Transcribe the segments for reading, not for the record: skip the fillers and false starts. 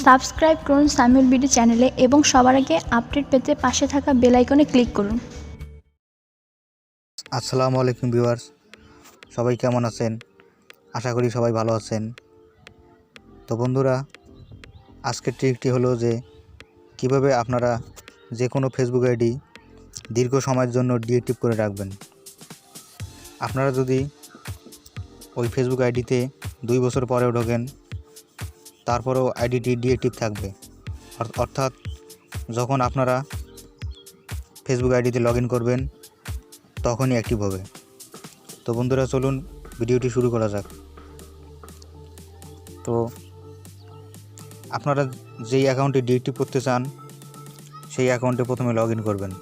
Subscribe করুন Samiul BD চ্যানেলে এবং সবার আগে আপডেট পেতে পাশে থাকা বেল আইকনে ক্লিক করুন। আসসালামু আলাইকুম ভিউয়ার্স, সবাই কেমন আছেন? আশা করি সবাই ভালো আছেন। তো বন্ধুরা, আজকের ট্রিকটি হলো যে কিভাবে আপনারা যে কোনো ফেসবুক আইডি দীর্ঘ সময়ের জন্য ডিঅ্যাক্টিভ করে রাখবেন। আপনারা যদি ওই ফেসবুক আইডিতে 2 বছর পরেও ঢোকেন, তারপরেও আইডিটি ডিঅ্যাক্টিভ থাকবে, অর্থাৎ যখন আপনারা ফেসবুক আইডিতে লগ ইন করবেন তখনই অ্যাক্টিভ হবে। তো বন্ধুরা, চলুন ভিডিওটি শুরু করা যাক। তো আপনারা যেই অ্যাকাউন্টে ডিঅ্যাক্টিভ করতে চান সেই অ্যাকাউন্টে প্রথমে লগ ইন করবেন।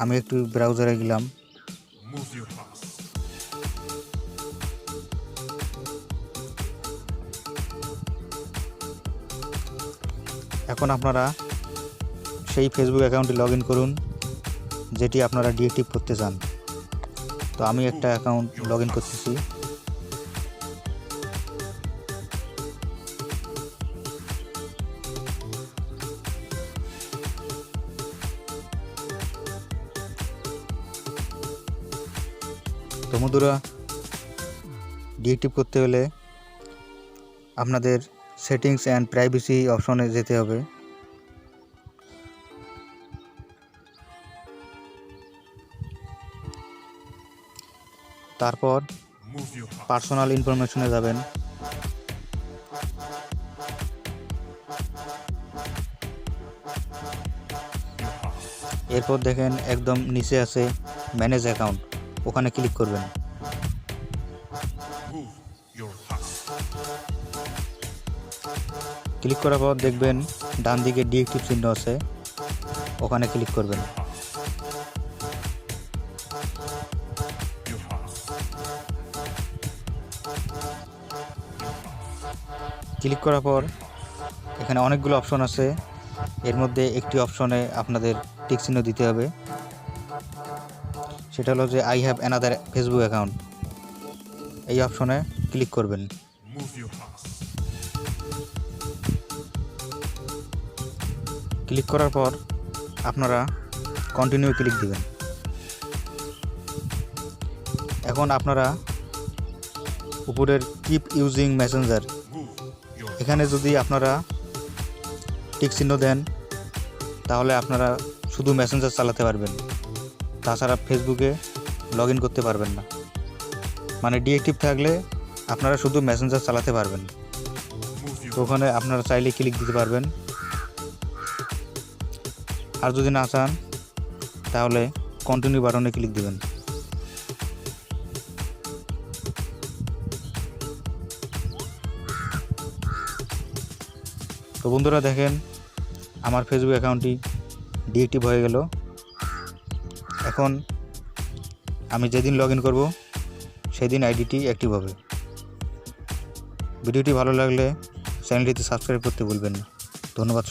আমি একটু ব্রাউজারে গেলাম। এখন আপনারা সেই ফেসবুক অ্যাকাউন্টে লগ ইন করুন যেটি আপনারা ডিঅ্যাক্টিভ করতে চান। তো আমি একটা অ্যাকাউন্ট লগ ইন করতেছি। তো বন্ধুরা, ডিঅ্যাক্টিভ করতে হলে আপনাদের সেটিংস অ্যান্ড প্রাইভেসি অপশনে যেতে হবে। তারপর পার্সোনাল ইনফরমেশনে যাবেন। এরপর দেখেন একদম নিচে আছে ম্যানেজ অ্যাকাউন্ট, ওখানে ক্লিক করবেন। ক্লিক করার পর দেখবেন ডান দিকে ডিঅ্যাক্টিভ চিহ্ন আছে, ওখানে ক্লিক করবেন। ক্লিক করার পর এখানে অনেকগুলো অপশন আছে, এর মধ্যে একটি অপশনে আপনাদের টিক চিহ্ন দিতে হবে। সেটা হলো যে I have another Facebook account, এই অপশনে ক্লিক করবেন। ক্লিক করার পর আপনারা কন্টিনিউ ক্লিক দিবেন। এখন আপনারা উপরের কিপ ইউজিং মেসেঞ্জার, এখানে যদি আপনারা টিক চিহ্ন দেন তাহলে আপনারা শুধু মেসেঞ্জার চালাতে পারবেন, তাছাড়া ফেসবুকে লগ ইন করতে পারবেন না। মানে ডিঅ্যাক্টিভ থাকলে আপনারা শুধু মেসেঞ্জার চালাতে পারবেন। তো ওখানে আপনারা চাইলে ক্লিক দিতে পারবেন, আর যদি না চান তাহলে কন্টিনিউ বাটনে ক্লিক দিবেন। তো বন্ধুরা দেখেন, আমার ফেসবুক অ্যাকাউন্টটি ডিঅ্যাক্টিভ হয়ে গেল। এখন আমি যেদিন লগ ইন করবো সেদিন আইডিটি অ্যাক্টিভ হবে। ভিডিওটি ভালো লাগলে চ্যানেলটিতে সাবস্ক্রাইব করতে ভুলবেন না। ধন্যবাদ।